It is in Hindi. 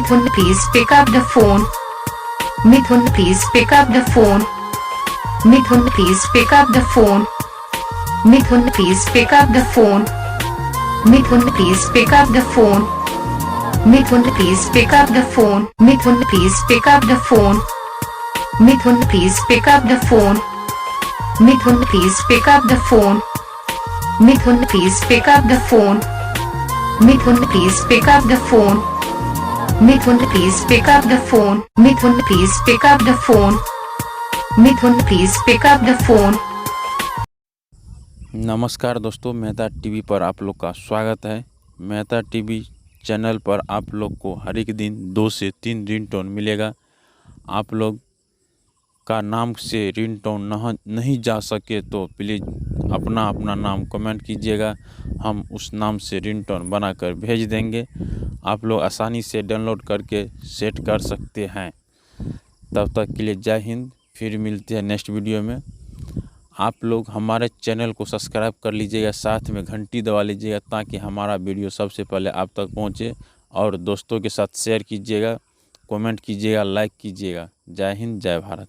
Mithun, please pick up the phone. Mithun, please pick up the phone. Mithun, please pick up the phone. Mithun, please pick up the phone. Mithun, please pick up the phone. Mithun, please pick up the phone. Mithun, please pick up the phone. Mithun, please pick up the phone. Mithun, please pick up the phone. Mithun, please pick up the phone. Mithun, please pick up the phone. Mithun, please pick up the phone. Mithun, please pick up the phone. Mithun, please pick up the phone. नमस्कार दोस्तों, मेहता टीवी पर आप लोग का स्वागत है। मेहता टीवी चैनल पर आप लोग को हर एक दिन 2 से 3 रिंगटोन मिलेगा। आप लोग का नाम से रिंगटोन नहीं जा सके तो प्लीज़ अपना अपना नाम कमेंट कीजिएगा, हम उस नाम से रिंगटोन बनाकर भेज देंगे। आप लोग आसानी से डाउनलोड करके सेट कर सकते हैं। तब तक के लिए जय हिंद। फिर मिलते हैं नेक्स्ट वीडियो में। आप लोग हमारे चैनल को सब्सक्राइब कर लीजिएगा, साथ में घंटी दबा लीजिएगा ताकि हमारा वीडियो सबसे पहले आप तक पहुंचे। और दोस्तों के साथ शेयर कीजिएगा, कमेंट कीजिएगा, लाइक कीजिएगा। जय हिंद, जय भारत।